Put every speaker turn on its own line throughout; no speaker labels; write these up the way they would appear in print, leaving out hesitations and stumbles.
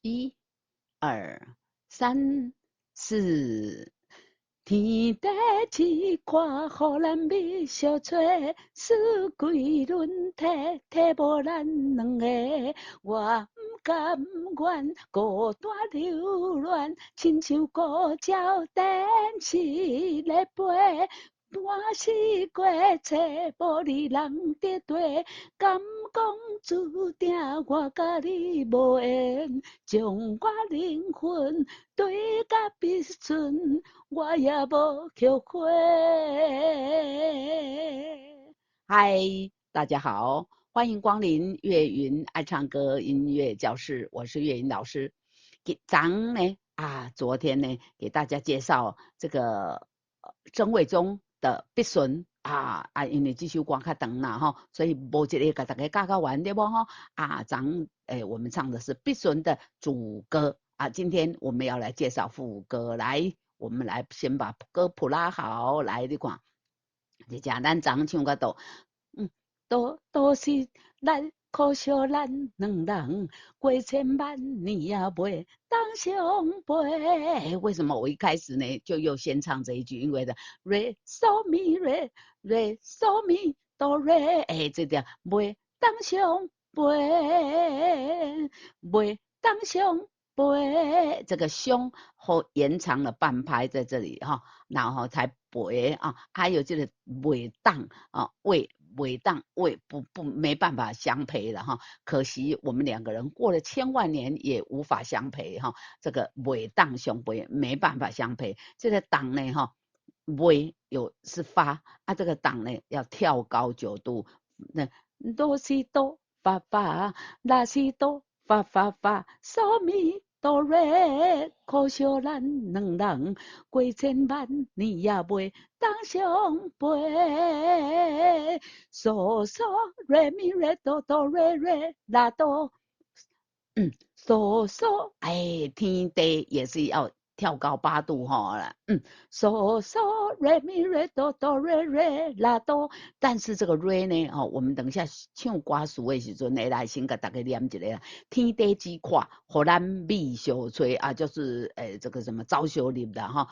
一、二、三、四。天地之宽，互咱美相找，四季轮替，替无咱两个。我不甘愿孤单流连，亲像孤鸟展翅咧飞。半世过，找无你人伫对，敢讲注定我甲你无缘，将我灵魂对甲必顺。我也无后悔。嗨，大家好，欢迎光临岳云爱唱歌音乐教室，我是岳云老师。昨天呢，给大家介绍这个曾伟忠的《必顺》因为这首歌较长啦吼，所以无一个给大家教到完对不吼？我们唱的是《必顺》的主歌今天我们要来介绍副歌，来，我们来先把歌谱拉好，来你看，这只咱昨唱到倒，都是咱可惜咱两人过千万年也袂当相陪。为什么我一开始呢就又先唱这一句？因为的 re so mi re re so mi do re， 这条袂当相陪，袂当相陪，这个胸后延长了半拍在这里哈，然后才陪还有这个袂当袂当为不没办法相陪了哈，可惜我们两个人过了千万年也无法相陪哈，这个袂当相陪没办法相陪，这个当呢哈，袂是发这个当呢要跳高9度，那哆西哆发发，拉西哆发发发，嗦咪哆瑞，可惜咱两人过千万年也袂当相陪。嗦嗦瑞咪瑞哆哆瑞瑞拉哆，嗦嗦，天地也是要跳高8度哈，嗦嗦瑞咪瑞哆哆瑞瑞拉哆，但是这个瑞呢，我们等一下唱歌词的时阵，来先给大家念一个天地之宽，互咱美相吹就是这个什么招小林的哈，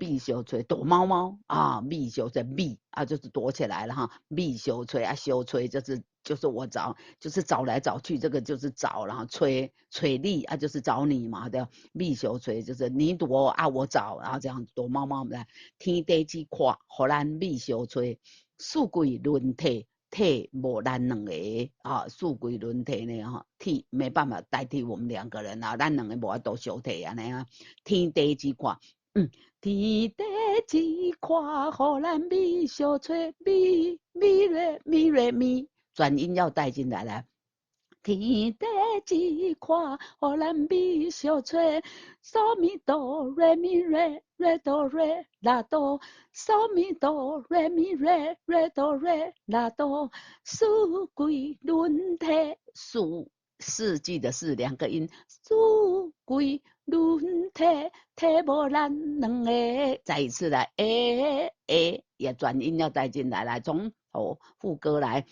美相吹躲猫猫美相吹美就是躲起来了哈，美相吹小吹就是我找，就是找来找去，这个就是找，然后吹你就是找你嘛，对吧？蜜小吹就是你躲我找，然后这样躲猫猫来。天地之宽，互咱蜜小吹，四季轮替，替无咱两个四季轮替呢替没办法代替我们两个人咱两个无法度相替安尼天地之宽，天地之宽，互咱蜜小吹，咪瑞咪。转音要带进来了。天地之宽，互咱美相吹，嗦咪哆瑞咪瑞瑞哆瑞拉哆，嗦咪哆瑞咪瑞瑞哆瑞拉哆，四季轮替，四季的四两个音，四季轮替，替无咱两个。再一次来，也转音要带进来，来从头副歌来。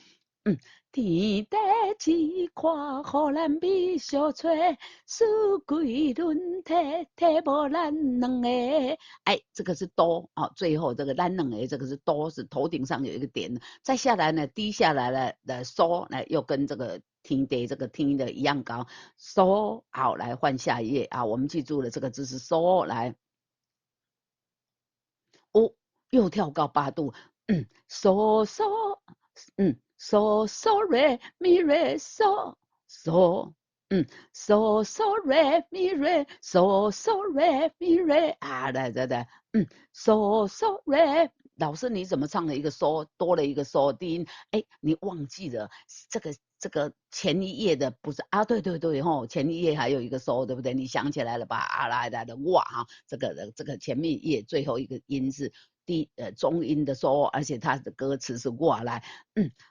天地之宽，互咱美相吹，四季轮替，替无咱两个。这个是哆最后这个咱两个这个是哆，是头顶上有一个点，再下来呢，低下来了的嗦，又跟这个天地这个天的一样高，嗦好，来换下一页我们记住了这个字是嗦，来，又跳高8度，嗦嗦，嗦嗦瑞咪瑞嗦嗦，嗦嗦瑞咪瑞嗦嗦瑞咪瑞来，嗦嗦瑞。老师，你怎么唱了一个嗦，多了一个嗦低音？你忘记了这个前一页的不是对前一页还有一个嗦，对不对？你想起来了吧？来哇这个前面页最后一个音是中音的嗦，而且它的歌词是我来，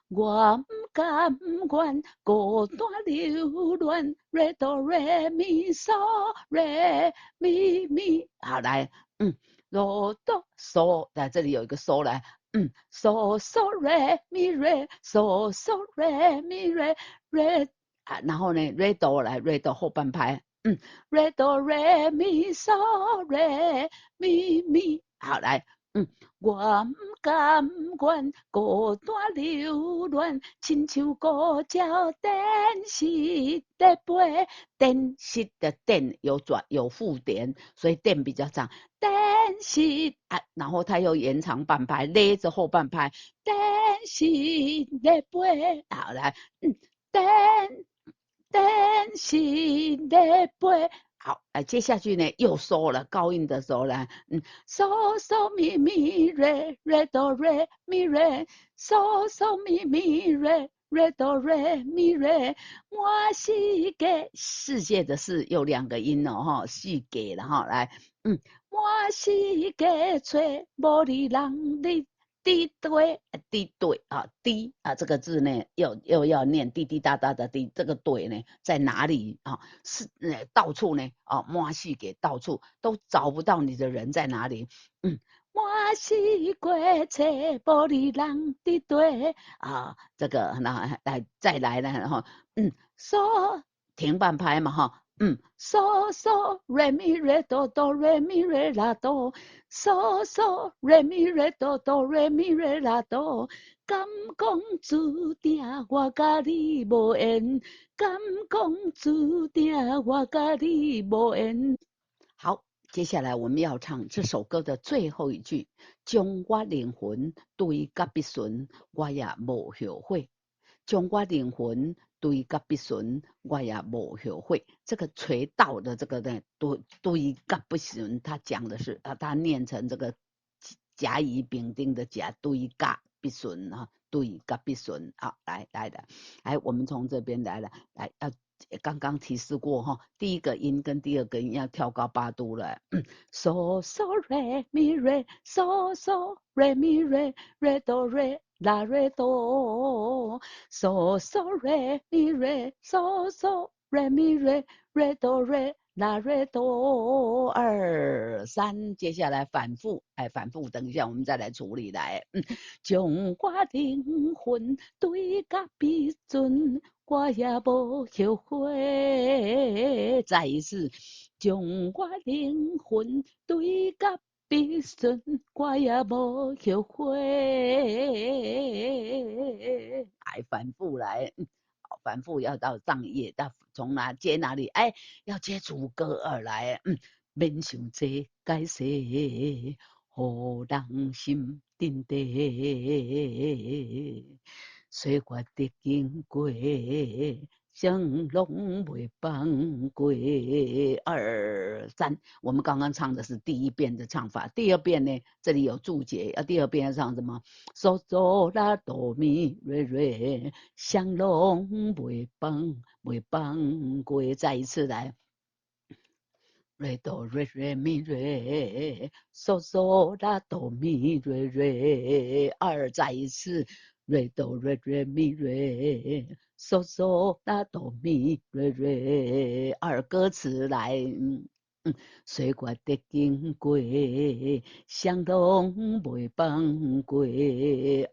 我不甘愿孤单流连，瑞哆瑞咪嗦瑞咪咪，好来，哆哆嗦，在这里有一个嗦来，嗦嗦瑞咪瑞，嗦嗦瑞咪瑞瑞然后呢，瑞哆来，瑞哆后半拍， ，re do re mi so re mi mi，好来，我唔甘愿孤单流连，亲像孤鸟电视在飞。电视的电有附点，所以电比较长。电视啊，然后它又延长半拍，勒着后半拍。电视在飞，好来，电是在飞。好，接下去呢又收了高音的时候呢，嗦嗦咪咪瑞瑞哆瑞咪瑞，嗦嗦咪咪瑞瑞哆瑞咪瑞，我是个世界的世有两个音哦哈，是给了哈，来，我是个吹玻璃人的。滴对滴对啊滴啊这个字呢又要念滴滴答答的滴，这个对呢在哪里啊？是到处呢啊，摸戏给到处都找不到你的人在哪里。我是过车玻璃人的对啊，这个那来再来呢哈，说停半拍嘛哈。嗦嗦瑞咪瑞哆哆瑞咪瑞拉哆，嗦嗦瑞咪瑞哆哆瑞咪瑞拉哆，敢讲注定我甲你无缘，敢讲注定我甲你无缘。好，接下来我们要唱这首歌的最后一句：将我灵魂对甲必顺，我也无后悔。将我灵魂对甲必顺，我也无后悔。这个垂道的这个呢，对甲必顺，他讲的是他念成这个甲乙丙丁的甲，对甲必顺啊，对甲必顺。好，来的，来，我们从这边来了，来要。刚刚提示过哈，第一个音跟第二个音要跳高8度了。嗦嗦瑞咪瑞，嗦嗦瑞咪瑞，瑞哆瑞拉瑞哆，嗦嗦瑞咪瑞，嗦嗦瑞咪瑞，瑞哆瑞拉瑞哆。2、3，接下来反复，反复，等一下我们再来处理来。将我灵魂对甲必准。我也无后悔，再一次将我灵魂对甲必顺，我也无后悔。反复来，反复要到上页，到从哪接哪里？要接主歌而来。免想这解释，互人心顶底。岁月的经过，谁拢未放过。2、3，我们刚刚唱的是第一遍的唱法，第二遍呢，这里有注解，第二遍要唱什么？嗦嗦啦哆咪瑞瑞，谁拢未放过。再一次来。瑞哆瑞瑞咪瑞，嗦嗦啦哆咪瑞瑞。2，再一次。瑞哆瑞瑞咪瑞，嗦嗦啦哆咪瑞瑞。2，歌词来。岁月的经过，谁拢未放过。2、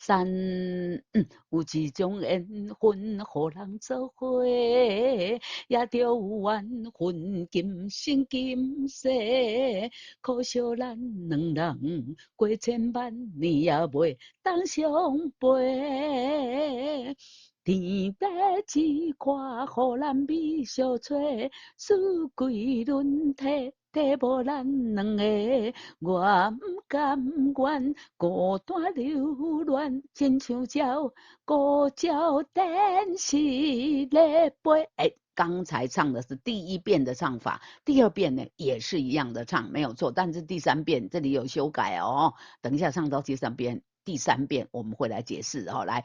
3，有一种缘分，互人做伙，也着有缘分，今生今世。可惜咱两人过千万年也袂当相陪。天地之看，互咱美相找，四季轮替，替无咱两个。我唔甘愿孤单流连，亲像鸟孤鸟电视咧飞。刚才唱的是第一遍的唱法，第二遍呢也是一样的唱，没有错。但是第3遍这里有修改哦，等一下唱到第3遍。第3遍我们会来解释哦，来，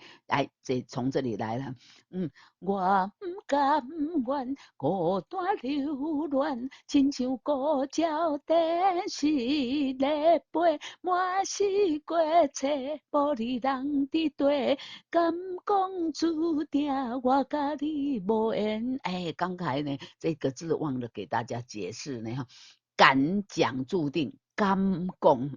从这里来了。我唔甘愿孤单流连，亲像孤鸟电视咧飞。满是过车玻璃人的对，敢讲注定我甲你无缘。刚才呢这个字忘了给大家解释呢，敢讲注定，敢讲。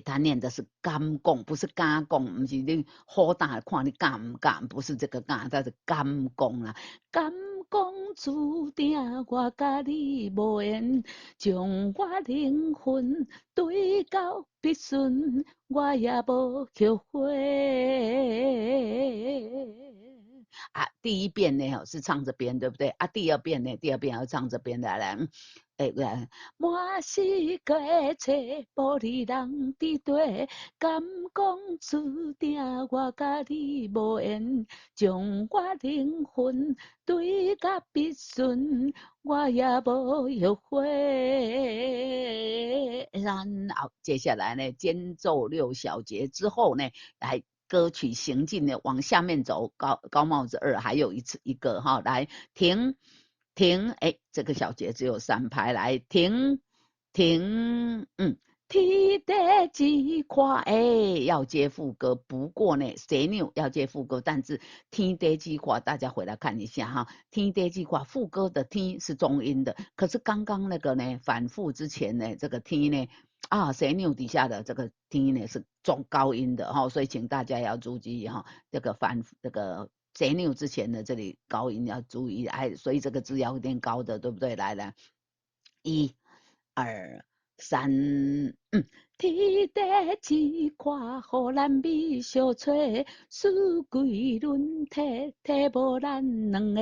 他念的是敢讲，不是敢讲，不是你好大看你敢不敢，不是这个敢，它是敢讲啦。敢公注定我甲你无缘，将我灵魂对到必顺，我也无后悔。啊，第一遍呢是唱这边，对不对？啊，第二遍呢，第二遍要唱这边的来，来，满世界找无你人伫对，敢讲注定我甲你无缘，将我灵魂对甲必顺，我也无后悔。然后接下来呢，间奏六小节之后呢，来。歌曲行进的往下面走，高帽子2还有一个哈，来停，哎，这个小节只有3拍，来停，天地之跨，哎，要接副歌，不过呢，谁扭要接副歌，但是天地之跨，大家回来看一下哈，天地之跨副歌的天是中音的，可是刚刚那个呢，反复之前呢，这个天呢。啊，谁扭底下的这个天呢是中高音的哈，所以请大家要注意哈，这个这个谁扭之前的这里高音要注意，哎，所以这个字要念高的，对不对？来，1、2、3，天地之跨，互咱美相找，四季轮替，替无咱两个。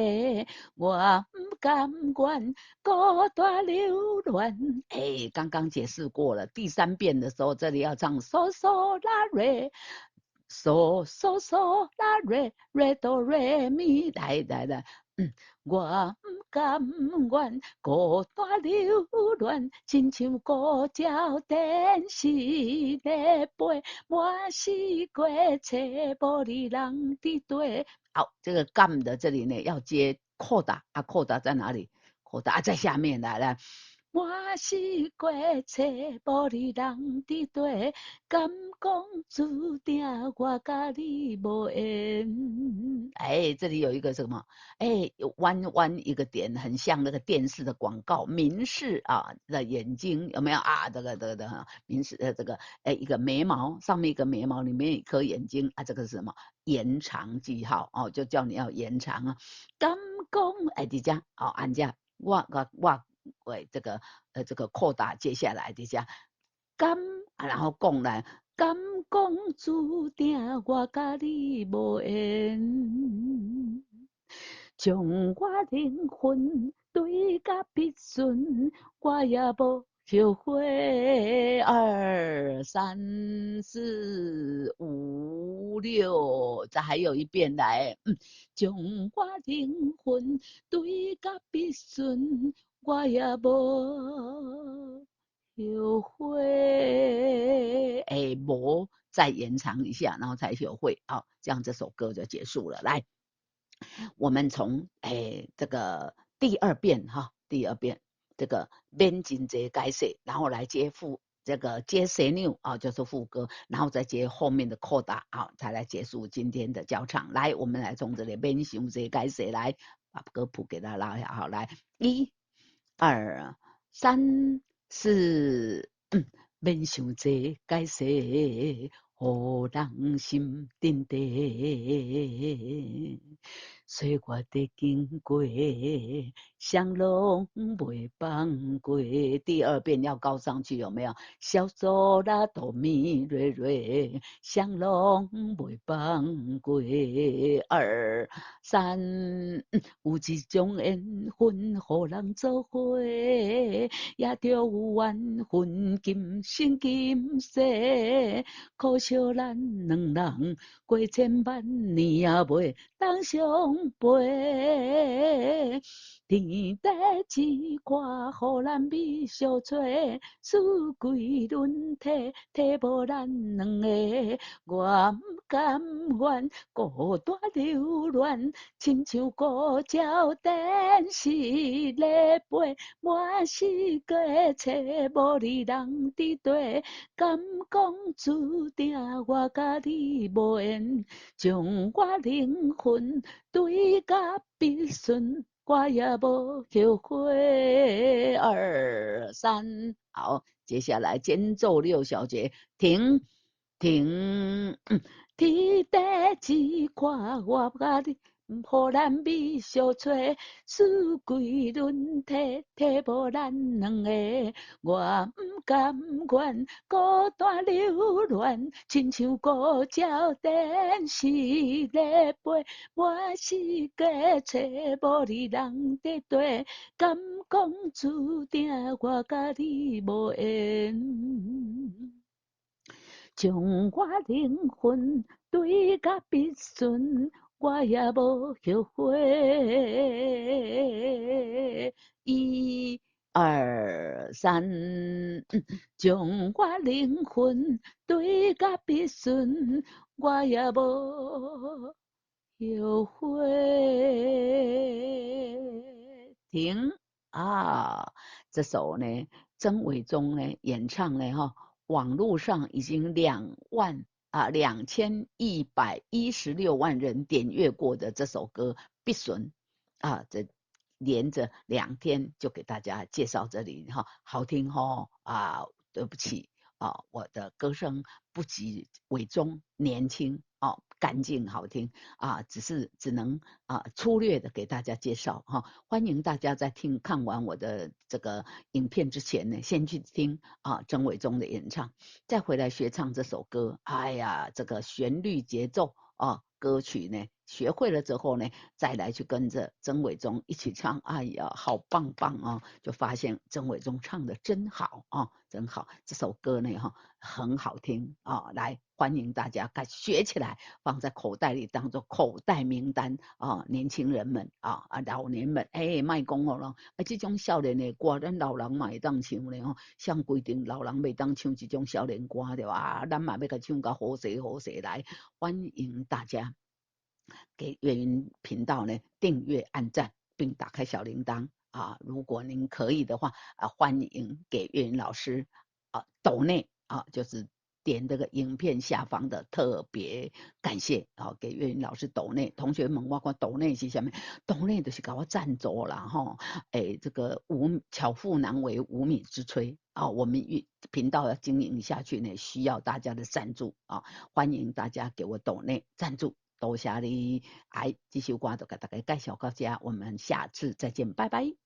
我不甘愿孤单流连。哎，刚刚解释过了，第3遍的时候，这里要唱嗦嗦拉瑞。嗦嗦嗦拉瑞瑞哆瑞咪，来，我不甘愿孤单流连，亲像孤鸟电视咧飞，满世界找无你人伫对。好，这个甘的这里呢要接扩大啊，扩大在哪里？扩大在下面来。满世界找无你人伫对，敢讲注定我甲你无缘。哎，这里有一个什么？哎，弯一个点，很像那个电视的广告，民视啊的眼睛有没有啊？这个民视的这个一个眉毛上面一个眉毛里面一颗眼睛啊，这个是什么？延长记号哦，就叫你要延长啊。敢讲哎，你讲哦，按家我。为这个扩大，接下来的下敢然后讲来敢讲注定我甲你无缘，将我灵魂对甲必顺，我也无后悔。2、3、4、5、6，再还有一遍来，将我灵魂对甲必顺，我也无后悔。哎，无再延长一下，然后才后悔。好，这样这首歌就结束了。来。我们从这个第二遍这个免真济解释，然后来接这个接旋律啊，就是副歌，然后再接后面的扩大啊，才来结束今天的教唱。来，我们来从这里免伤济解释来把歌谱给他拉下，好，来1、2、3、4，免伤济解释，互人心沉地。岁月的经过，香拢袂放过。第二遍要高上去，有没有？小手拉哆咪瑞瑞，香拢袂放过。2、3，有一种缘分，互人做伙，也着有缘分，今生今世，可惜咱两人过千万年也袂当相陪。天地之跨，互咱美相找，四季轮替，替无咱两个。我不甘愿孤单流连，亲像孤鸟电视咧飞，满世界找无你人伫对，敢讲注定我甲你无缘，将我灵魂对甲必顺，我也无后悔。2、3，好，接下来间奏6小节，停。天地之跨，我甲你互咱美相吹，四季轮替，替无咱两个。我不甘愿孤单流连，亲像孤鸟电视咧飞。满世界找无你人伫对，敢讲注定我甲你无缘。将我灵魂对甲必顺，我也无后悔。一二三，将我灵魂对甲必顺，我也无后悔。停啊！这首呢，曾伟忠呢演唱呢哈。网络上已经2116万人点阅过的这首歌必损啊，这连着2天就给大家介绍这里哈，好听哈啊，对不起啊，我的歌声不及伟忠年轻啊，干净好听啊，只能粗略的给大家介绍哈，欢迎大家在看完我的这个影片之前呢，先去听曾伟忠的演唱，再回来学唱这首歌。哎呀，这个旋律节奏歌曲呢学会了之后呢，再来去跟着曾伟忠一起唱，哎呀，好棒棒啊！就发现曾伟忠唱的真好啊，真好，这首歌呢很好听啊，来欢迎大家该学起来，放在口袋里当做口袋名单啊，年轻人们老年们，莫讲哦咯，这种少年的歌，咱老人嘛会当唱咧吼，像规定老人袂当唱这种少年歌对吧？咱嘛要甲唱到好势好势来，欢迎大家给岳云频道呢订阅、按赞，并打开小铃铛啊！如果您可以的话欢迎给岳云老师抖内就是点这个影片下方的特别感谢给岳云老师抖内。同学们，我看抖内是什么？抖内就是给我赞助啦哈！这个巧妇难为无米之炊我们频道要经营下去呢，需要大家的赞助欢迎大家给我抖内赞助。多谢你，这首歌就给大家介绍到这，我们下次再见，拜拜。